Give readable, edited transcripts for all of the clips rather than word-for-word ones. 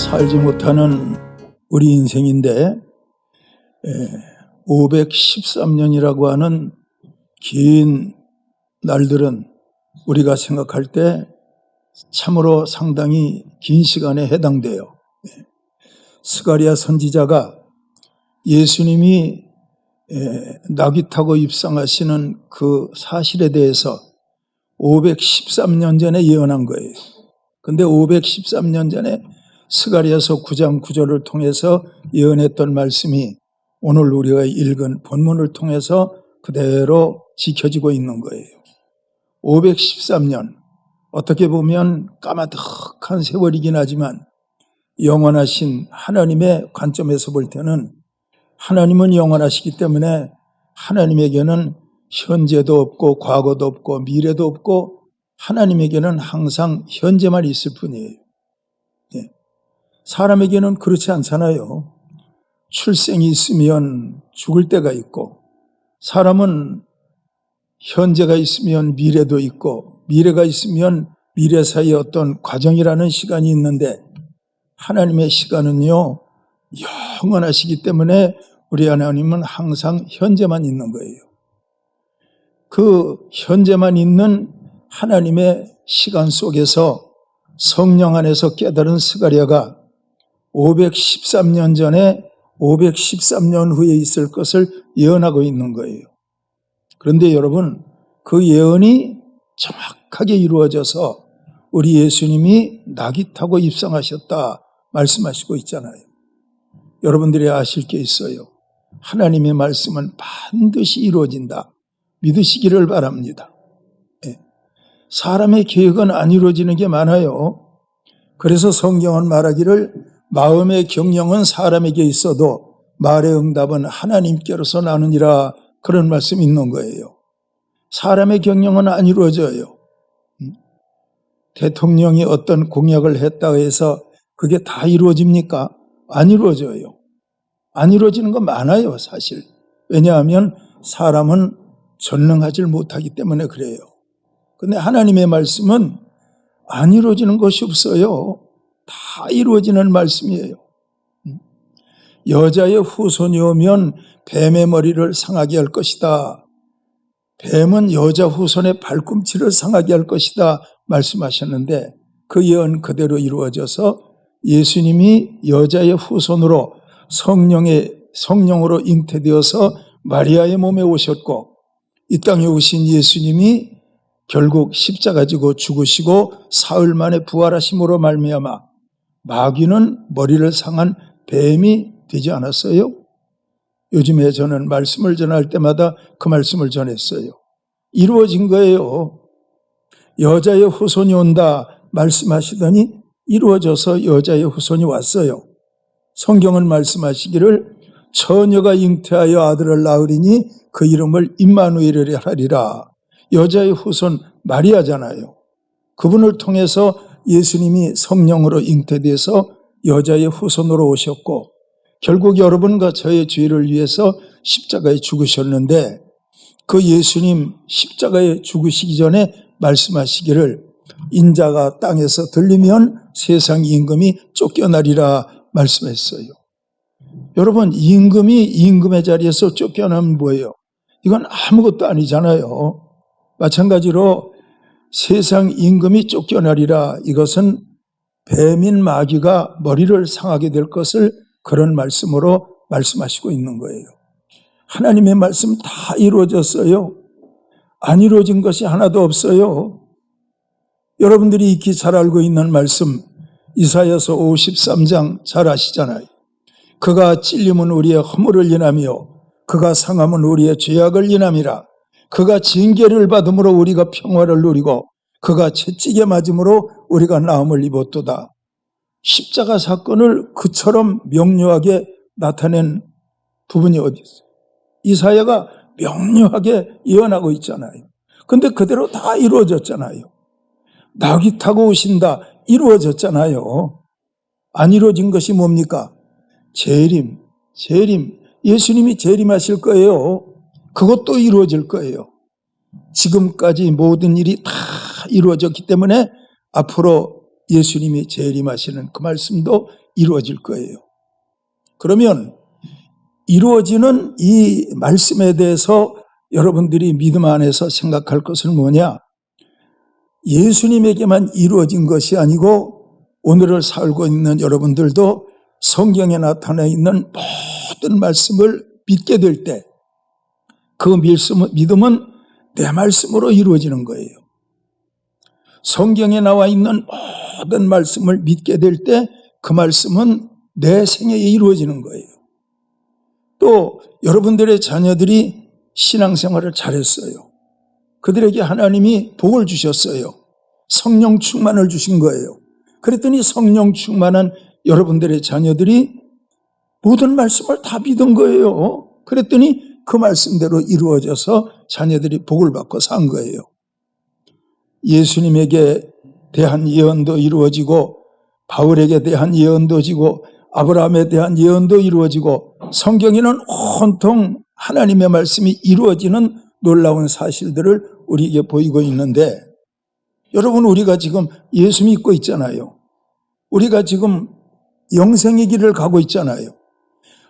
살지 못하는 우리 인생인데 513년이라고 하는 긴 날들은 우리가 생각할 때 참으로 상당히 긴 시간에 해당돼요. 스가랴 선지자가 예수님이 나귀 타고 입성하시는 그 사실에 대해서 513년 전에 예언한 거예요. 근데 513년 전에 스가랴서 9장 9절을 통해서 예언했던 말씀이 오늘 우리가 읽은 본문을 통해서 그대로 지켜지고 있는 거예요. 513년, 어떻게 보면 까마득한 세월이긴 하지만 영원하신 하나님의 관점에서 볼 때는 하나님은 영원하시기 때문에 하나님에게는 현재도 없고 과거도 없고 미래도 없고 하나님에게는 항상 현재만 있을 뿐이에요. 사람에게는 그렇지 않잖아요. 출생이 있으면 죽을 때가 있고, 사람은 현재가 있으면 미래도 있고, 미래가 있으면 미래 사이에 어떤 과정이라는 시간이 있는데, 하나님의 시간은요 영원하시기 때문에 우리 하나님은 항상 현재만 있는 거예요. 그 현재만 있는 하나님의 시간 속에서 성령 안에서 깨달은 스가랴가 513년 전에 513년 후에 있을 것을 예언하고 있는 거예요. 그런데 여러분, 그 예언이 정확하게 이루어져서 우리 예수님이 나귀 타고 입성하셨다 말씀하시고 있잖아요. 여러분들이 아실 게 있어요. 하나님의 말씀은 반드시 이루어진다. 믿으시기를 바랍니다. 사람의 계획은 안 이루어지는 게 많아요. 그래서 성경은 말하기를 마음의 경영은 사람에게 있어도 말의 응답은 하나님께로서 나느니라, 그런 말씀이 있는 거예요. 사람의 경영은 안 이루어져요. 대통령이 어떤 공약을 했다고 해서 그게 다 이루어집니까? 안 이루어져요. 안 이루어지는 거 많아요, 사실. 왜냐하면 사람은 전능하지 못하기 때문에 그래요. 근데 하나님의 말씀은 안 이루어지는 것이 없어요. 다 이루어지는 말씀이에요. 여자의 후손이 오면 뱀의 머리를 상하게 할 것이다. 뱀은 여자 후손의 발꿈치를 상하게 할 것이다 말씀하셨는데, 그 예언 그대로 이루어져서 예수님이 여자의 후손으로 성령으로 잉태되어서 마리아의 몸에 오셨고, 이 땅에 오신 예수님이 결국 십자가 지고 죽으시고 사흘 만에 부활하심으로 말미암아 마귀는 머리를 상한 뱀이 되지 않았어요? 요즘에 저는 말씀을 전할 때마다 그 말씀을 전했어요. 이루어진 거예요. 여자의 후손이 온다 말씀하시더니 이루어져서 여자의 후손이 왔어요. 성경은 말씀하시기를 처녀가 잉태하여 아들을 낳으리니 그 이름을 임마누엘이라 하리라. 여자의 후손 마리아잖아요. 그분을 통해서 예수님이 성령으로 잉태돼서 여자의 후손으로 오셨고, 결국 여러분과 저의 죄를 위해서 십자가에 죽으셨는데, 그 예수님 십자가에 죽으시기 전에 말씀하시기를 인자가 땅에서 들리면 세상 임금이 쫓겨나리라 말씀했어요. 여러분, 임금이 임금의 자리에서 쫓겨나면 뭐예요? 이건 아무것도 아니잖아요. 마찬가지로 세상 임금이 쫓겨나리라, 이것은 뱀인 마귀가 머리를 상하게 될 것을 그런 말씀으로 말씀하시고 있는 거예요. 하나님의 말씀 다 이루어졌어요. 안 이루어진 것이 하나도 없어요. 여러분들이 익히 잘 알고 있는 말씀, 이사야서 53장 잘 아시잖아요. 그가 찔림은 우리의 허물을 인하며 그가 상함은 우리의 죄악을 인함이라. 그가 징계를 받음으로 우리가 평화를 누리고 그가 채찍에 맞음으로 우리가 나음을 입었도다. 십자가 사건을 그처럼 명료하게 나타낸 부분이 어디 있어요? 이사야가 명료하게 예언하고 있잖아요. 근데 그대로 다 이루어졌잖아요. 나귀 타고 오신다, 이루어졌잖아요. 안 이루어진 것이 뭡니까? 재림. 예수님이 재림하실 거예요. 그것도 이루어질 거예요. 지금까지 모든 일이 다 이루어졌기 때문에 앞으로 예수님이 재림하시는 그 말씀도 이루어질 거예요. 그러면 이루어지는 이 말씀에 대해서 여러분들이 믿음 안에서 생각할 것은 뭐냐? 예수님에게만 이루어진 것이 아니고 오늘을 살고 있는 여러분들도 성경에 나타나 있는 모든 말씀을 믿게 될 때 그 믿음은 내 말씀으로 이루어지는 거예요. 성경에 나와 있는 모든 말씀을 믿게 될 때 그 말씀은 내 생애에 이루어지는 거예요. 또 여러분들의 자녀들이 신앙생활을 잘했어요. 그들에게 하나님이 복을 주셨어요. 성령 충만을 주신 거예요. 그랬더니 성령 충만한 여러분들의 자녀들이 모든 말씀을 다 믿은 거예요. 그랬더니 그 말씀대로 이루어져서 자녀들이 복을 받고 산 거예요. 예수님에게 대한 예언도 이루어지고 바울에게 대한 예언도 지고 아브라함에 대한 예언도 이루어지고 성경에는 온통 하나님의 말씀이 이루어지는 놀라운 사실들을 우리에게 보이고 있는데 여러분 우리가 지금 예수 믿고 있잖아요. 우리가 지금 영생의 길을 가고 있잖아요.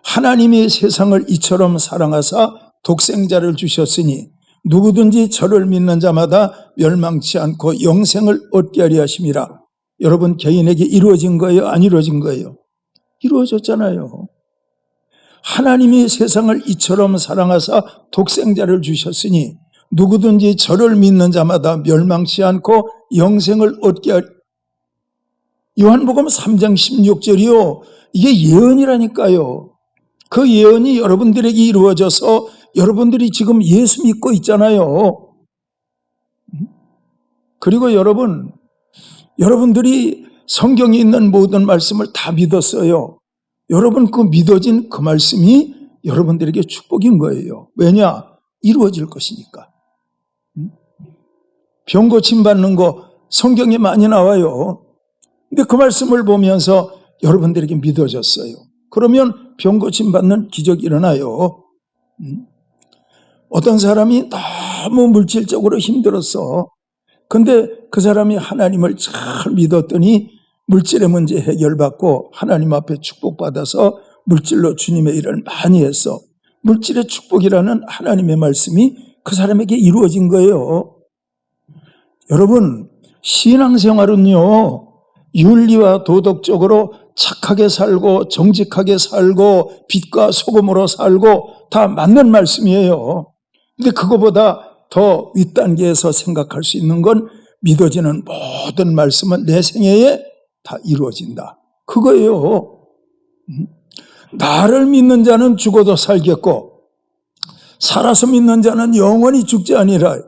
하나님이 세상을 이처럼 사랑하사 독생자를 주셨으니 누구든지 저를 믿는 자마다 멸망치 않고 영생을 얻게 하려 하심이라. 여러분 개인에게 이루어진 거예요? 안 이루어진 거예요? 이루어졌잖아요. 하나님이 세상을 이처럼 사랑하사 독생자를 주셨으니 누구든지 저를 믿는 자마다 멸망치 않고 영생을 얻게 하려. 요한복음 3장 16절이요. 이게 예언이라니까요. 그 예언이 여러분들에게 이루어져서 여러분들이 지금 예수 믿고 있잖아요. 그리고 여러분들이 성경에 있는 모든 말씀을 다 믿었어요. 여러분 그 믿어진 그 말씀이 여러분들에게 축복인 거예요. 왜냐? 이루어질 것이니까. 병 고침 받는 거 성경에 많이 나와요. 근데 그 말씀을 보면서 여러분들에게 믿어졌어요. 그러면 병 고침 받는 기적이 일어나요. 어떤 사람이 너무 물질적으로 힘들었어. 근데 그 사람이 하나님을 잘 믿었더니 물질의 문제 해결받고 하나님 앞에 축복받아서 물질로 주님의 일을 많이 했어. 물질의 축복이라는 하나님의 말씀이 그 사람에게 이루어진 거예요. 여러분 신앙생활은요 윤리와 도덕적으로 착하게 살고 정직하게 살고 빛과 소금으로 살고 다 맞는 말씀이에요. 근데 그거보다 더 윗단계에서 생각할 수 있는 건 믿어지는 모든 말씀은 내 생애에 다 이루어진다. 그거예요. 나를 믿는 자는 죽어도 살겠고 살아서 믿는 자는 영원히 죽지 아니라.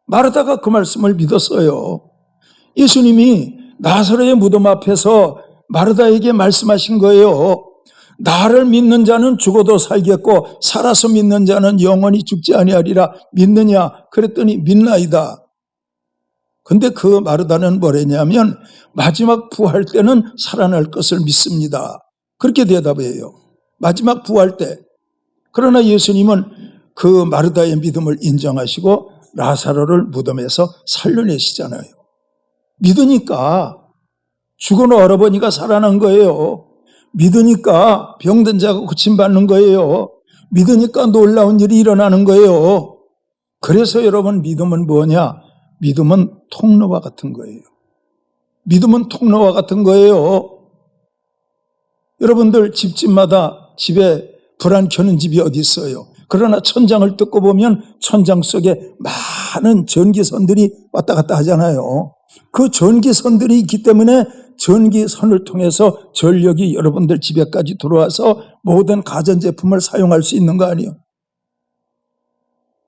마르다가 그 말씀을 믿었어요. 예수님이 나사로의 무덤 앞에서 마르다에게 말씀하신 거예요. 나를 믿는 자는 죽어도 살겠고 살아서 믿는 자는 영원히 죽지 아니하리라. 믿느냐? 그랬더니 믿나이다. 근데 그 마르다는 뭐랬냐면 마지막 부활 때는 살아날 것을 믿습니다. 그렇게 대답해요. 마지막 부활 때. 그러나 예수님은 그 마르다의 믿음을 인정하시고 라사로를 무덤에서 살려내시잖아요. 믿으니까 죽은 어머니가 살아난 거예요. 믿으니까 병든 자가 고침받는 거예요. 믿으니까 놀라운 일이 일어나는 거예요. 그래서 여러분 믿음은 뭐냐? 믿음은 통로와 같은 거예요. 믿음은 통로와 같은 거예요. 여러분들 집집마다 집에 불안 켜는 집이 어디 있어요? 그러나 천장을 뜯고 보면 천장 속에 많은 전기선들이 왔다 갔다 하잖아요. 그 전기선들이 있기 때문에 전기선을 통해서 전력이 여러분들 집에까지 들어와서 모든 가전제품을 사용할 수 있는 거 아니에요?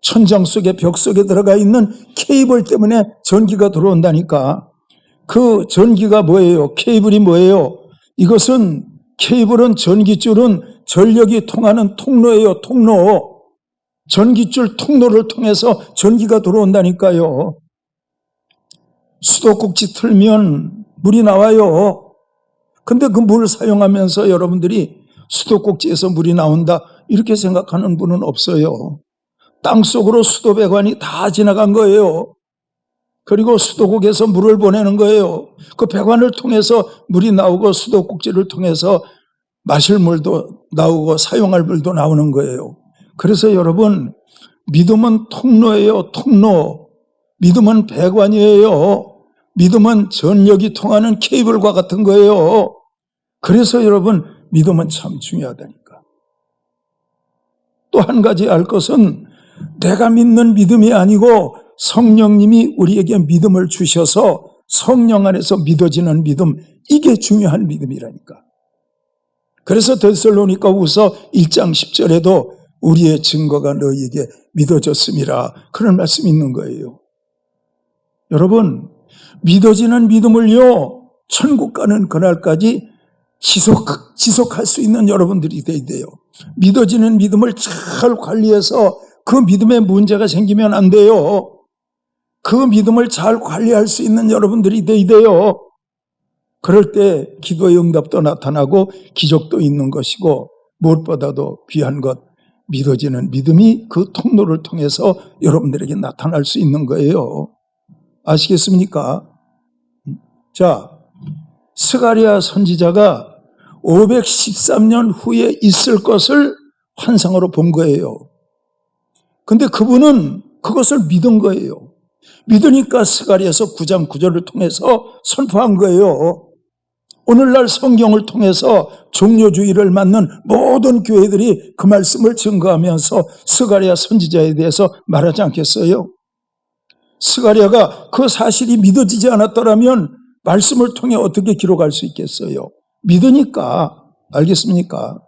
천장 속에 벽 속에 들어가 있는 케이블 때문에 전기가 들어온다니까. 그 전기가 뭐예요? 케이블이 뭐예요? 이것은 케이블은 전기줄은 전력이 통하는 통로예요. 통로. 전기줄 통로를 통해서 전기가 들어온다니까요. 수도꼭지 틀면 물이 나와요. 근데 그 물을 사용하면서 여러분들이 수도꼭지에서 물이 나온다 이렇게 생각하는 분은 없어요. 땅속으로 수도배관이 다 지나간 거예요. 그리고 수도국에서 물을 보내는 거예요. 그 배관을 통해서 물이 나오고 수도꼭지를 통해서 마실 물도 나오고 사용할 물도 나오는 거예요. 그래서 여러분, 믿음은 통로예요. 통로. 믿음은 배관이에요. 믿음은 전력이 통하는 케이블과 같은 거예요. 그래서 여러분, 믿음은 참 중요하다니까. 또 한 가지 알 것은 내가 믿는 믿음이 아니고 성령님이 우리에게 믿음을 주셔서 성령 안에서 믿어지는 믿음, 이게 중요한 믿음이라니까. 그래서 데살로니가후서 1장 10절에도 우리의 증거가 너희에게 믿어졌음이라, 그런 말씀이 있는 거예요. 여러분, 믿어지는 믿음을요, 천국 가는 그날까지 지속할 수 있는 여러분들이 돼야 돼요. 믿어지는 믿음을 잘 관리해서 그 믿음에 문제가 생기면 안 돼요. 그 믿음을 잘 관리할 수 있는 여러분들이 돼야 돼요. 그럴 때 기도의 응답도 나타나고 기적도 있는 것이고, 무엇보다도 귀한 것, 믿어지는 믿음이 그 통로를 통해서 여러분들에게 나타날 수 있는 거예요. 아시겠습니까? 자, 스가랴 선지자가 513년 후에 있을 것을 환상으로 본 거예요. 근데 그분은 그것을 믿은 거예요. 믿으니까 스가랴서 9장 9절을 통해서 선포한 거예요. 오늘날 성경을 통해서 종료주의를 맞는 모든 교회들이 그 말씀을 증거하면서 스가랴 선지자에 대해서 말하지 않겠어요? 스가랴가 그 사실이 믿어지지 않았더라면 말씀을 통해 어떻게 기록할 수 있겠어요? 믿으니까. 알겠습니까?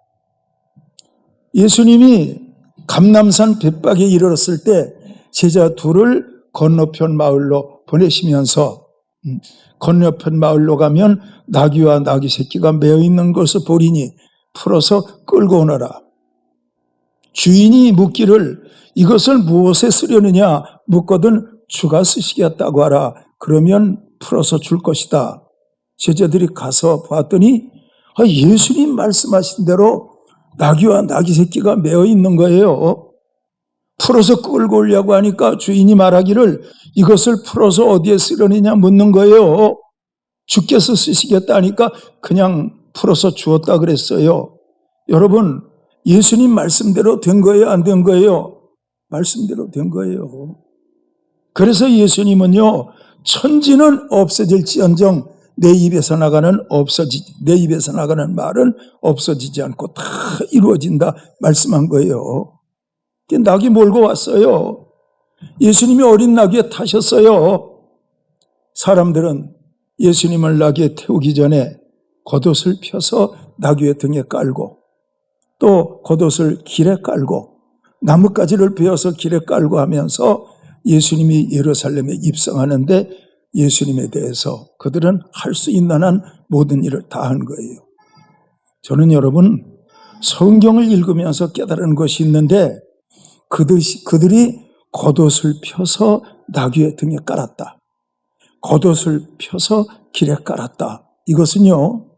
예수님이 감람산 벳박에 이르렀을 때 제자 둘을 건너편 마을로 보내시면서, 건너편 마을로 가면 나귀와 나귀 새끼가 매어 있는 것을 보리니 풀어서 끌고 오너라. 주인이 묻기를 이것을 무엇에 쓰려느냐 묻거든 주가 쓰시겠다고 하라. 그러면 풀어서 줄 것이다. 제자들이 가서 봤더니 예수님 말씀하신 대로 나귀와 나귀 새끼가 매어 있는 거예요. 풀어서 끌고 오려고 하니까 주인이 말하기를 이것을 풀어서 어디에 쓰려느냐 묻는 거예요. 주께서 쓰시겠다 하니까 그냥 풀어서 주었다 그랬어요. 여러분, 예수님 말씀대로 된 거예요, 안 된 거예요? 말씀대로 된 거예요. 그래서 예수님은요, 천지는 없어질지언정 내 입에서 나가는 말은 없어지지 않고 다 이루어진다 말씀한 거예요. 낙이 몰고 왔어요. 예수님이 어린 나귀에 타셨어요. 사람들은 예수님을 나귀에 태우기 전에 겉옷을 펴서 나귀의 등에 깔고, 또 겉옷을 길에 깔고, 나뭇가지를 베어서 길에 깔고 하면서 예수님이 예루살렘에 입성하는데 예수님에 대해서 그들은 할 수 있는 한 모든 일을 다 한 거예요. 저는 여러분, 성경을 읽으면서 깨달은 것이 있는데, 그들이 겉옷을 펴서 나귀의 등에 깔았다. 겉옷을 펴서 길에 깔았다. 이것은요,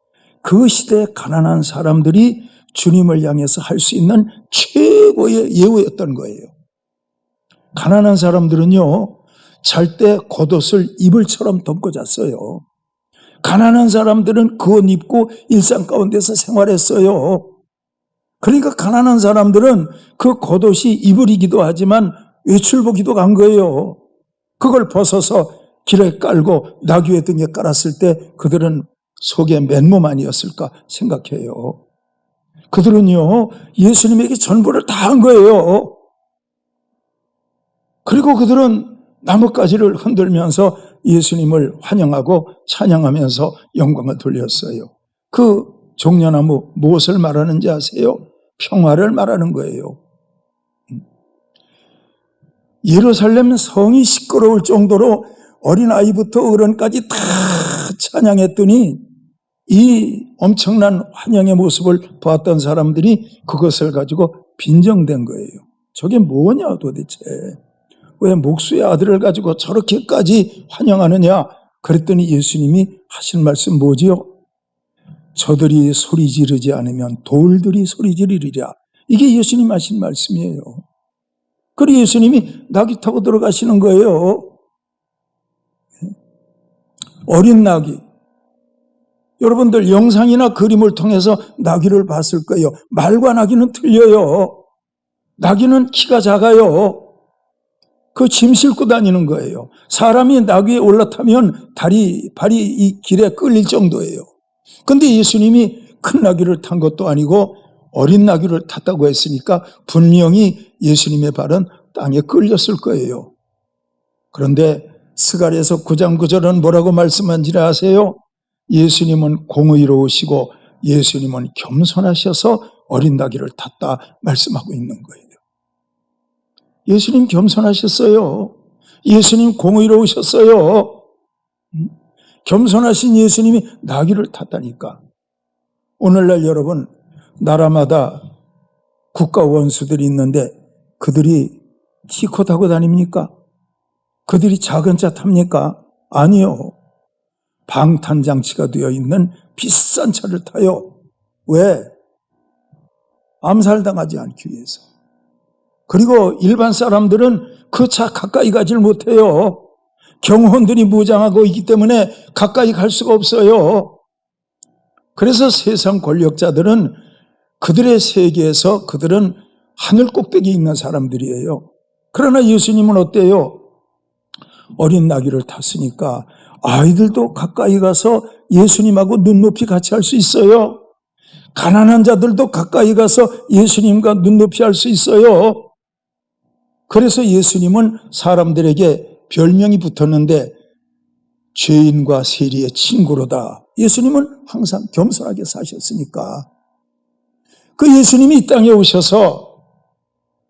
그 시대의 가난한 사람들이 주님을 향해서 할 수 있는 최고의 예우였던 거예요. 가난한 사람들은요, 잘 때 겉옷을 이불처럼 덮고 잤어요. 가난한 사람들은 그 옷 입고 일상 가운데서 생활했어요. 그러니까 가난한 사람들은 그 겉옷이 이불이기도 하지만 외출복이기도 한 거예요. 그걸 벗어서 길에 깔고 나귀의 등에 깔았을 때 그들은 속에 맨몸 아니었을까 생각해요. 그들은요, 예수님에게 전부를 다 한 거예요. 그리고 그들은 나뭇가지를 흔들면서 예수님을 환영하고 찬양하면서 영광을 돌렸어요. 그 종려나무 무엇을 말하는지 아세요? 평화를 말하는 거예요. 예루살렘 성이 시끄러울 정도로 어린아이부터 어른까지 다 찬양했더니 이 엄청난 환영의 모습을 보았던 사람들이 그것을 가지고 빈정된 거예요. 저게 뭐냐 도대체. 왜 목수의 아들을 가지고 저렇게까지 환영하느냐. 그랬더니 예수님이 하신 말씀 뭐지요? 저들이 소리 지르지 않으면 돌들이 소리 지르리라. 이게 예수님 하신 말씀이에요. 그리고 예수님이 나귀 타고 들어가시는 거예요. 어린 나귀. 여러분들 영상이나 그림을 통해서 나귀를 봤을 거예요. 말과 나귀는 틀려요. 나귀는 키가 작아요. 그 짐 싣고 다니는 거예요. 사람이 나귀에 올라타면 발이 이 길에 끌릴 정도예요. 근데 예수님이 큰 나귀를 탄 것도 아니고 어린 나귀를 탔다고 했으니까 분명히 예수님의 발은 땅에 끌렸을 거예요. 그런데 스가랴서 9장 9절은 뭐라고 말씀한지 아세요? 예수님은 공의로우시고 예수님은 겸손하셔서 어린 나귀를 탔다 말씀하고 있는 거예요. 예수님 겸손하셨어요. 예수님 공의로우셨어요. 겸손하신 예수님이 나귀를 탔다니까. 오늘날 여러분, 나라마다 국가 원수들이 있는데 그들이 티코 타고 다닙니까? 그들이 작은 차 탑니까? 아니요. 방탄장치가 되어 있는 비싼 차를 타요. 왜? 암살당하지 않기 위해서. 그리고 일반 사람들은 그 차 가까이 가질 못해요. 경호원들이 무장하고 있기 때문에 가까이 갈 수가 없어요. 그래서 세상 권력자들은 그들의 세계에서 그들은 하늘 꼭대기에 있는 사람들이에요. 그러나 예수님은 어때요? 어린 나귀를 탔으니까 아이들도 가까이 가서 예수님하고 눈높이 같이 할 수 있어요. 가난한 자들도 가까이 가서 예수님과 눈높이 할 수 있어요. 그래서 예수님은 사람들에게 별명이 붙었는데 죄인과 세리의 친구로다. 예수님은 항상 겸손하게 사셨으니까. 그 예수님이 이 땅에 오셔서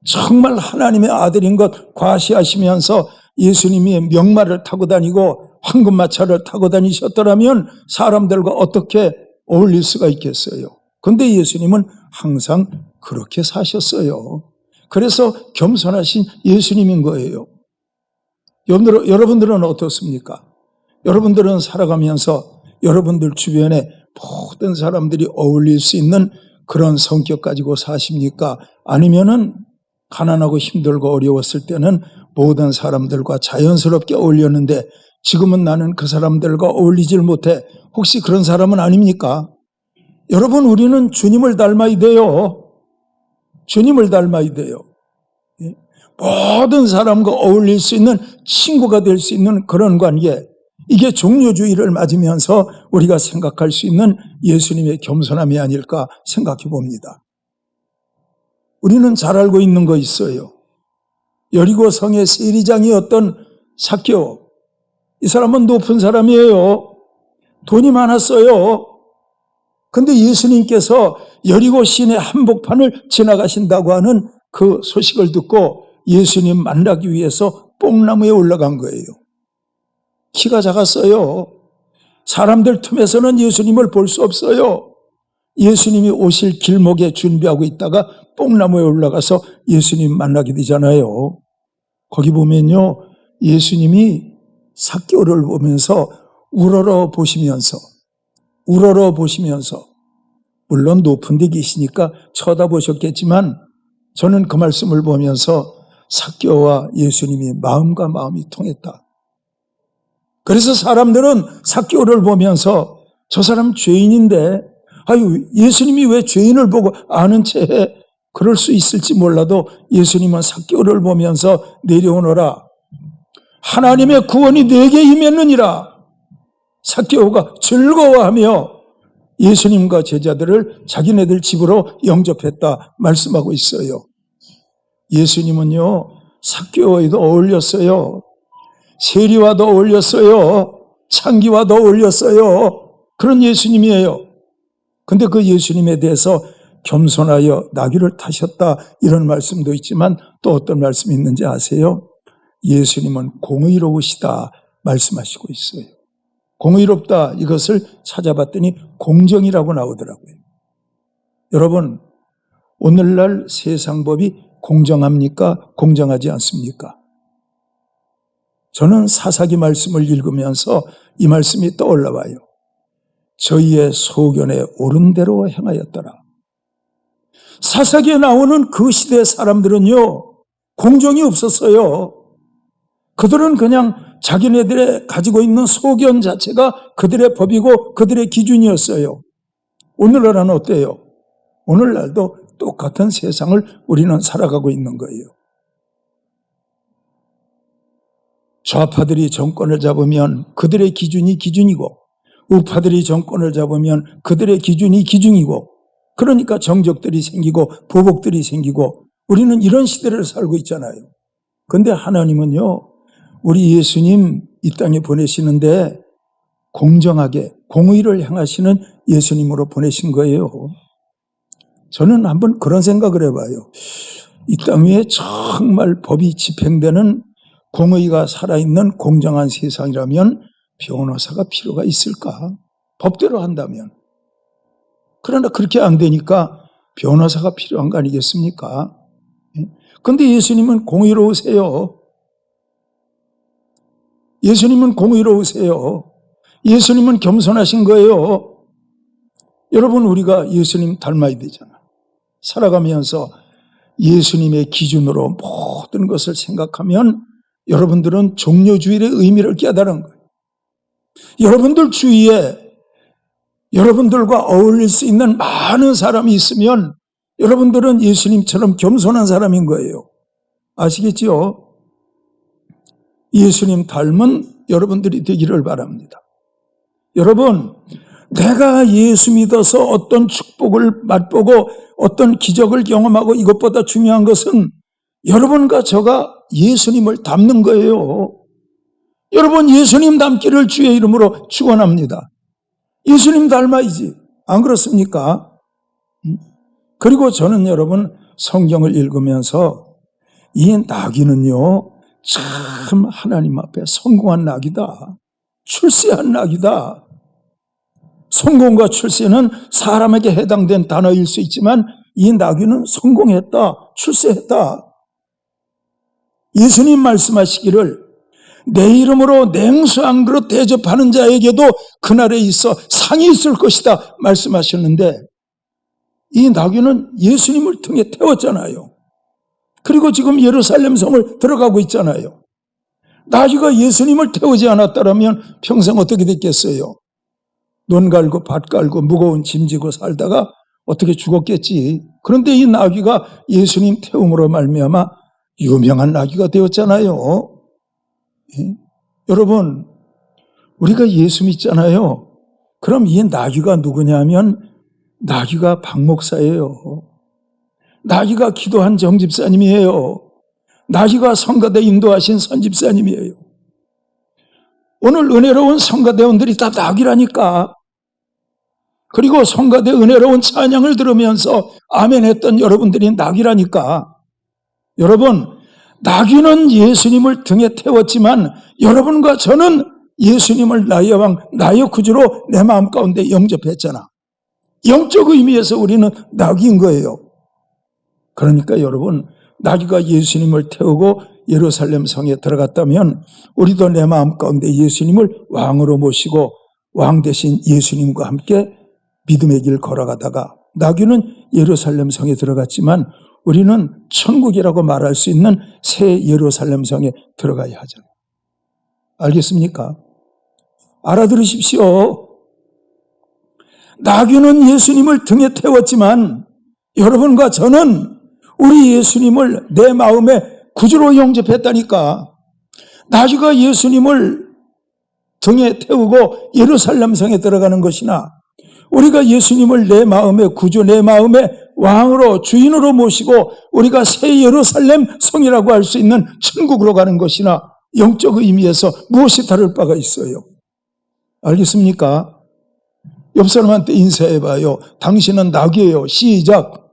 정말 하나님의 아들인 것 과시하시면서 예수님이 명마를 타고 다니고 황금마차를 타고 다니셨더라면 사람들과 어떻게 어울릴 수가 있겠어요? 그런데 예수님은 항상 그렇게 사셨어요. 그래서 겸손하신 예수님인 거예요. 여러분들은 어떻습니까? 여러분들은 살아가면서 여러분들 주변에 모든 사람들이 어울릴 수 있는 그런 성격 가지고 사십니까? 아니면은 가난하고 힘들고 어려웠을 때는 모든 사람들과 자연스럽게 어울렸는데 지금은 나는 그 사람들과 어울리질 못해. 혹시 그런 사람은 아닙니까? 여러분, 우리는 주님을 닮아야 돼요. 주님을 닮아야 돼요. 모든 사람과 어울릴 수 있는 친구가 될 수 있는 그런 관계, 이게 종료주의를 맞으면서 우리가 생각할 수 있는 예수님의 겸손함이 아닐까 생각해 봅니다. 우리는 잘 알고 있는 거 있어요. 여리고 성의 세리장이었던 삭개오, 이 사람은 높은 사람이에요. 돈이 많았어요. 근데 예수님께서 여리고 시내 한복판을 지나가신다고 하는 그 소식을 듣고 예수님 만나기 위해서 뽕나무에 올라간 거예요. 키가 작았어요. 사람들 틈에서는 예수님을 볼 수 없어요. 예수님이 오실 길목에 준비하고 있다가 뽕나무에 올라가서 예수님 만나게 되잖아요. 거기 보면요, 예수님이 삭개오를 보면서 우러러 보시면서 물론 높은 데 계시니까 쳐다보셨겠지만 저는 그 말씀을 보면서 삭개오와 예수님이 마음과 마음이 통했다. 그래서 사람들은 삭개오를 보면서 저 사람 죄인인데 아유, 예수님이 왜 죄인을 보고 아는 채 그럴 수 있을지 몰라도 예수님은 삭개오를 보면서 내려오너라. 하나님의 구원이 내게 임했느니라. 삭개오가 즐거워하며 예수님과 제자들을 자기네들 집으로 영접했다 말씀하고 있어요. 예수님은요, 삭개오에도 어울렸어요. 세리와도 어울렸어요. 창기와도 어울렸어요. 그런 예수님이에요. 근데 그 예수님에 대해서 겸손하여 나귀를 타셨다 이런 말씀도 있지만 또 어떤 말씀이 있는지 아세요? 예수님은 공의로우시다 말씀하시고 있어요. 공의롭다, 이것을 찾아봤더니 공정이라고 나오더라고요. 여러분, 오늘날 세상법이 공정합니까? 공정하지 않습니까? 저는 사사기 말씀을 읽으면서 이 말씀이 떠올라와요. 저희의 소견에 옳은 대로 행하였더라. 사사기에 나오는 그 시대 사람들은요, 공정이 없었어요. 그들은 그냥 자기네들의 가지고 있는 소견 자체가 그들의 법이고 그들의 기준이었어요. 오늘날은 어때요? 오늘날도 똑같은 세상을 우리는 살아가고 있는 거예요. 좌파들이 정권을 잡으면 그들의 기준이 기준이고, 우파들이 정권을 잡으면 그들의 기준이 기준이고, 그러니까 정적들이 생기고 보복들이 생기고, 우리는 이런 시대를 살고 있잖아요. 그런데 하나님은요, 우리 예수님 이 땅에 보내시는데 공정하게 공의를 행하시는 예수님으로 보내신 거예요. 저는 한번 그런 생각을 해봐요. 이 땅 위에 정말 법이 집행되는 공의가 살아있는 공정한 세상이라면 변호사가 필요가 있을까? 법대로 한다면. 그러나 그렇게 안 되니까 변호사가 필요한 거 아니겠습니까? 그런데 예수님은 공의로우세요. 예수님은 공의로우세요. 예수님은 겸손하신 거예요. 여러분, 우리가 예수님 닮아야 되잖아. 살아가면서 예수님의 기준으로 모든 것을 생각하면 여러분들은 종려주일의 의미를 깨달은 거예요. 여러분들 주위에 여러분들과 어울릴 수 있는 많은 사람이 있으면 여러분들은 예수님처럼 겸손한 사람인 거예요. 아시겠지요? 예수님 닮은 여러분들이 되기를 바랍니다. 여러분, 내가 예수 믿어서 어떤 축복을 맛보고 어떤 기적을 경험하고 이것보다 중요한 것은 여러분과 저가 예수님을 닮는 거예요. 여러분, 예수님 닮기를 주의 이름으로 축원합니다. 예수님 닮아야지. 안 그렇습니까? 그리고 저는 여러분 성경을 읽으면서 이 나귀는요, 참 하나님 앞에 성공한 나귀다. 출세한 나귀다. 성공과 출세는 사람에게 해당된 단어일 수 있지만 이 나귀는 성공했다. 출세했다. 예수님 말씀하시기를 내 이름으로 냉수 한 그릇 대접하는 자에게도 그날에 있어 상이 있을 것이다 말씀하셨는데 이 나귀는 예수님을 등에 태웠잖아요. 그리고 지금 예루살렘 성을 들어가고 있잖아요. 나귀가 예수님을 태우지 않았다면 평생 어떻게 됐겠어요? 논 갈고 밭 갈고 무거운 짐 지고 살다가 어떻게 죽었겠지. 그런데 이 나귀가 예수님 태움으로 말미암아 유명한 나귀가 되었잖아요. 예? 여러분, 우리가 예수 믿잖아요. 그럼 이 나귀가 누구냐면 나귀가 박 목사예요. 나귀가 기도한 정집사님이에요. 나귀가 성가대 인도하신 선집사님이에요. 오늘 은혜로운 성가대원들이 다 나귀라니까. 그리고 성가대 은혜로운 찬양을 들으면서 아멘 했던 여러분들이 나귀라니까. 여러분, 나귀는 예수님을 등에 태웠지만 여러분과 저는 예수님을 나의 왕, 나의 구주로 내 마음 가운데 영접했잖아. 영적 의미에서 우리는 나귀인 거예요. 그러니까 여러분, 나귀가 예수님을 태우고 예루살렘 성에 들어갔다면 우리도 내 마음 가운데 예수님을 왕으로 모시고 왕 대신 예수님과 함께 믿음의 길 걸어가다가 나귀는 예루살렘 성에 들어갔지만 우리는 천국이라고 말할 수 있는 새 예루살렘 성에 들어가야 하잖아요. 알겠습니까? 알아들으십시오. 나귀는 예수님을 등에 태웠지만 여러분과 저는 우리 예수님을 내 마음에 구주로 영접했다니까. 나귀가 예수님을 등에 태우고 예루살렘 성에 들어가는 것이나 우리가 예수님을 내 마음의 구주, 내 마음의 왕으로 주인으로 모시고 우리가 새 예루살렘 성이라고 할 수 있는 천국으로 가는 것이나 영적 의미에서 무엇이 다를 바가 있어요? 알겠습니까? 옆 사람한테 인사해봐요. 당신은 나귀예요. 시작.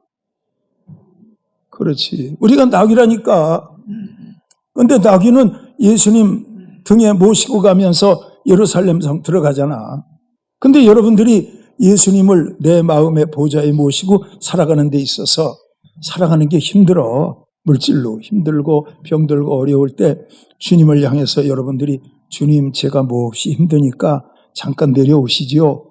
그렇지. 우리가 나귀라니까. 그런데 나귀는 예수님 등에 모시고 가면서 예루살렘 성 들어가잖아. 근데 여러분들이 예수님을 내 마음의 보좌에 모시고 살아가는 데 있어서 살아가는 게 힘들어. 물질로 힘들고 병들고 어려울 때 주님을 향해서 여러분들이 주님, 제가 몹시 힘드니까 잠깐 내려오시지요.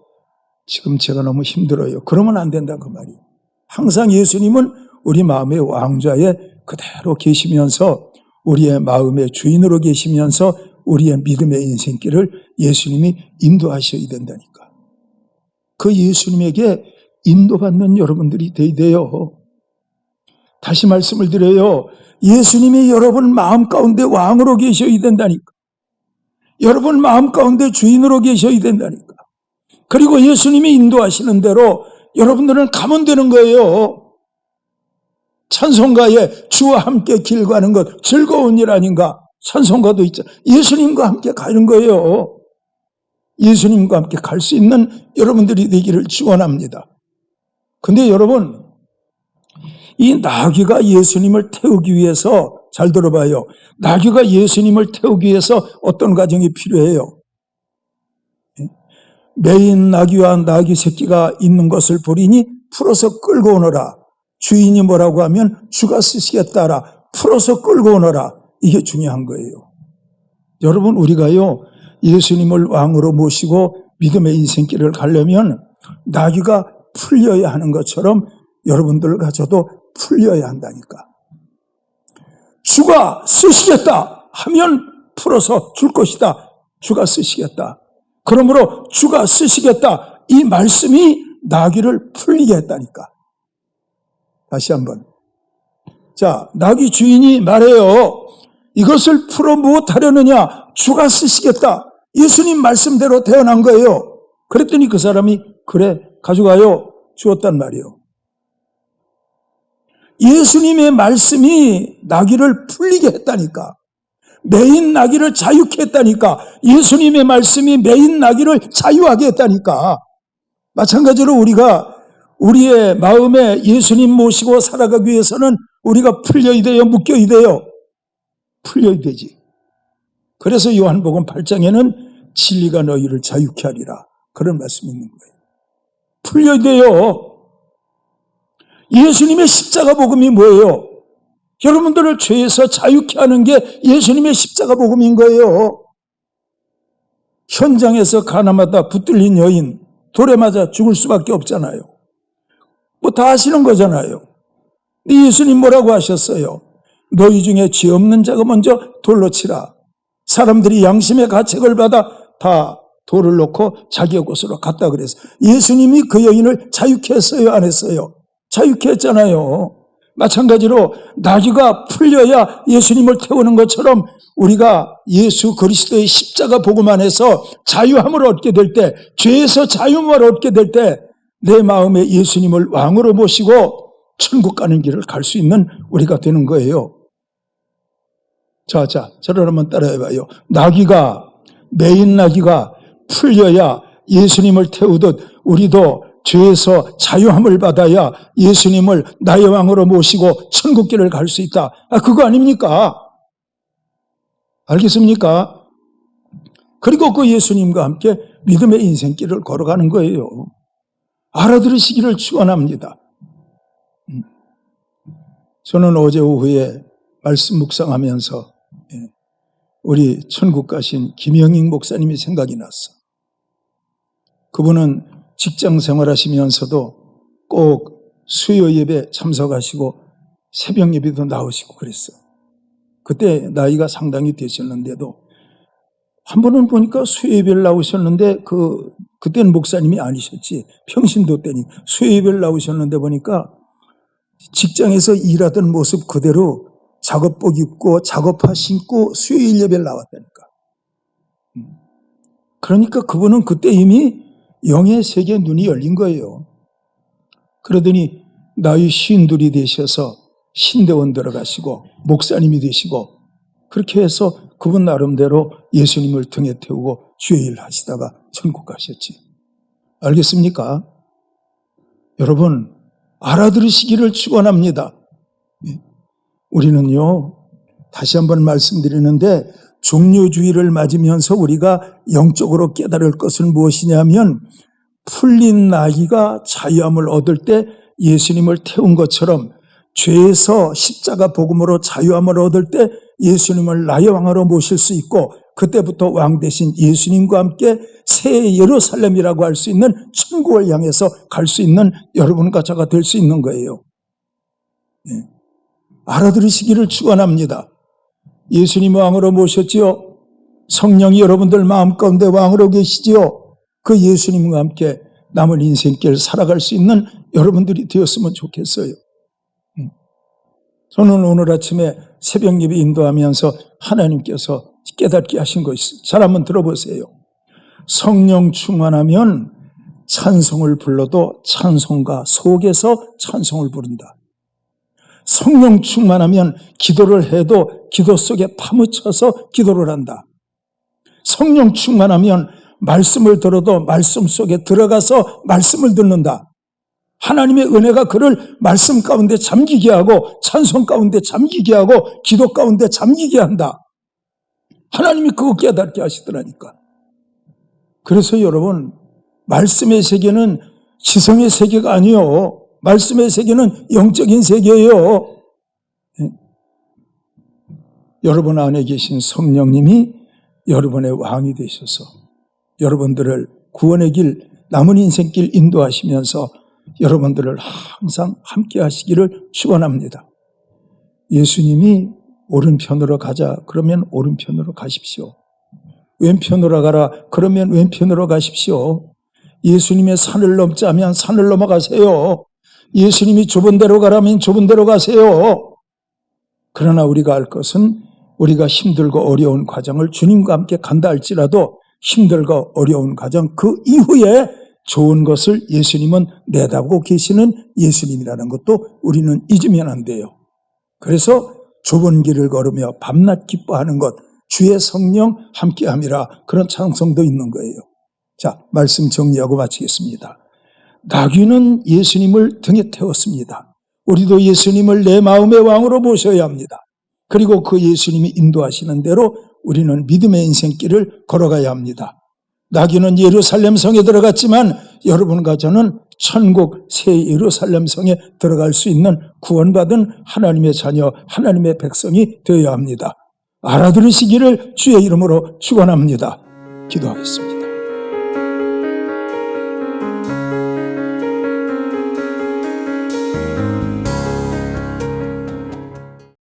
지금 제가 너무 힘들어요. 그러면 안 된다는 그 말이에요. 항상 예수님은 우리 마음의 왕좌에 그대로 계시면서 우리의 마음의 주인으로 계시면서 우리의 믿음의 인생길을 예수님이 인도하셔야 된다니까. 그 예수님에게 인도받는 여러분들이 되어야 돼요. 다시 말씀을 드려요. 예수님이 여러분 마음 가운데 왕으로 계셔야 된다니까. 여러분 마음 가운데 주인으로 계셔야 된다니까. 그리고 예수님이 인도하시는 대로 여러분들은 가면 되는 거예요. 찬송가에 주와 함께 길 가는 것 즐거운 일 아닌가? 찬송가도 있잖아요. 예수님과 함께 가는 거예요. 예수님과 함께 갈 수 있는 여러분들이 되기를 축원합니다. 근데 여러분, 이 나귀가 예수님을 태우기 위해서, 잘 들어봐요. 나귀가 예수님을 태우기 위해서 어떤 과정이 필요해요? 매인 나귀와 나귀 새끼가 있는 것을 보리니 풀어서 끌고 오너라. 주인이 뭐라고 하면 주가 쓰시겠다라. 풀어서 끌고 오너라. 이게 중요한 거예요. 여러분, 우리가요, 예수님을 왕으로 모시고 믿음의 인생길을 가려면 나귀가 풀려야 하는 것처럼 여러분들 가져도 풀려야 한다니까. 주가 쓰시겠다 하면 풀어서 줄 것이다. 주가 쓰시겠다. 그러므로 주가 쓰시겠다. 이 말씀이 나귀를 풀리게 했다니까. 다시 한번. 자, 나귀 주인이 말해요. 이것을 풀어 무엇하려느냐? 주가 쓰시겠다. 예수님 말씀대로 태어난 거예요. 그랬더니 그 사람이 그래 가져가요. 주었단 말이에요. 예수님의 말씀이 나귀를 풀리게 했다니까. 매인 나귀를 자유케 했다니까. 예수님의 말씀이 매인 나귀를 자유하게 했다니까. 마찬가지로 우리가 우리의 마음에 예수님 모시고 살아가기 위해서는 우리가 풀려야 돼요? 묶여야 돼요? 풀려야 되지. 그래서 요한복음 8장에는 진리가 너희를 자유케 하리라. 그런 말씀이 있는 거예요. 풀려야 돼요. 예수님의 십자가 복음이 뭐예요? 여러분들을 죄에서 자유케 하는 게 예수님의 십자가 복음인 거예요. 현장에서 가나마다 붙들린 여인 돌에 맞아 죽을 수밖에 없잖아요. 뭐 다 아시는 거잖아요. 근데 예수님 뭐라고 하셨어요? 너희 중에 죄 없는 자가 먼저 돌로 치라. 사람들이 양심의 가책을 받아 다 돌을 놓고 자기의 곳으로 갔다 그래서 예수님이 그 여인을 자유케 했어요? 안 했어요? 자유케 했잖아요. 마찬가지로 나귀가 풀려야 예수님을 태우는 것처럼 우리가 예수 그리스도의 십자가 복음 안에서 자유함을 얻게 될 때, 죄에서 자유함을 얻게 될 때 내 마음에 예수님을 왕으로 모시고 천국 가는 길을 갈 수 있는 우리가 되는 거예요. 자, 저를 한번 따라해봐요. 매인 나귀가 풀려야 예수님을 태우듯 우리도 죄에서 자유함을 받아야 예수님을 나의 왕으로 모시고 천국길을 갈 수 있다. 그거 아닙니까? 알겠습니까? 그리고 그 예수님과 함께 믿음의 인생길을 걸어가는 거예요. 알아들으시기를 축원합니다. 저는 어제 오후에 말씀 묵상하면서 우리 천국 가신 김영익 목사님이 생각이 났어. 그분은 직장 생활하시면서도 꼭 수요 예배 참석하시고 새벽 예배도 나오시고 그랬어. 그때 나이가 상당히 되셨는데도 한 번은 보니까 수요 예배를 나오셨는데 그때는 목사님이 아니셨지. 평신도 때니 수요 예배를 나오셨는데 보니까 직장에서 일하던 모습 그대로 작업복 입고 작업화 신고 수요일 예배를 나왔다니까. 그러니까 그분은 그때 이미 영의 세계에 눈이 열린 거예요. 그러더니 나이 52이 되셔서 신대원 들어가시고 목사님이 되시고 그렇게 해서 그분 나름대로 예수님을 등에 태우고 주일 하시다가 천국 가셨지. 알겠습니까? 여러분 알아들으시기를 축원합니다. 우리는요 다시 한번 말씀드리는데 종료주의를 맞으면서 우리가 영적으로 깨달을 것은 무엇이냐면 풀린 나귀가 자유함을 얻을 때 예수님을 태운 것처럼 죄에서 십자가 복음으로 자유함을 얻을 때 예수님을 나의 왕으로 모실 수 있고 그때부터 왕 대신 예수님과 함께 새 예루살렘이라고 할 수 있는 천국을 향해서 갈 수 있는 여러분과 저가 될 수 있는 거예요. 알아들으시기를 축원합니다. 예수님 왕으로 모셨지요. 성령이 여러분들 마음 가운데 왕으로 계시지요. 그 예수님과 함께 남은 인생길 살아갈 수 있는 여러분들이 되었으면 좋겠어요. 저는 오늘 아침에 새벽 예배 인도하면서 하나님께서 깨닫게 하신 거 있어요. 잘 한번 들어보세요. 성령 충만하면 찬송을 불러도 찬송가 속에서 찬송을 부른다. 성령 충만하면 기도를 해도 기도 속에 파묻혀서 기도를 한다. 성령 충만하면 말씀을 들어도 말씀 속에 들어가서 말씀을 듣는다. 하나님의 은혜가 그를 말씀 가운데 잠기게 하고 찬송 가운데 잠기게 하고 기도 가운데 잠기게 한다. 하나님이 그거 깨닫게 하시더라니까. 그래서 여러분, 말씀의 세계는 지성의 세계가 아니요. 말씀의 세계는 영적인 세계예요. 여러분 안에 계신 성령님이 여러분의 왕이 되셔서 여러분들을 구원의 길, 남은 인생길 인도하시면서 여러분들을 항상 함께 하시기를 축원합니다. 예수님이 오른편으로 가자 그러면 오른편으로 가십시오. 왼편으로 가라 그러면 왼편으로 가십시오. 예수님의 산을 넘자면 산을 넘어가세요. 예수님이 좁은 데로 가라면 좁은 데로 가세요. 그러나 우리가 알 것은 우리가 힘들고 어려운 과정을 주님과 함께 간다 할지라도 힘들고 어려운 과정 그 이후에 좋은 것을 예수님은 내다보고 계시는 예수님이라는 것도 우리는 잊으면 안 돼요. 그래서 좁은 길을 걸으며 밤낮 기뻐하는 것, 주의 성령 함께함이라 그런 찬송도 있는 거예요. 자, 말씀 정리하고 마치겠습니다. 나귀는 예수님을 등에 태웠습니다. 우리도 예수님을 내 마음의 왕으로 모셔야 합니다. 그리고 그 예수님이 인도하시는 대로 우리는 믿음의 인생길을 걸어가야 합니다. 나귀는 예루살렘 성에 들어갔지만 여러분과 저는 천국 새 예루살렘 성에 들어갈 수 있는 구원받은 하나님의 자녀, 하나님의 백성이 되어야 합니다. 알아들으시기를 주의 이름으로 축원합니다. 기도하겠습니다.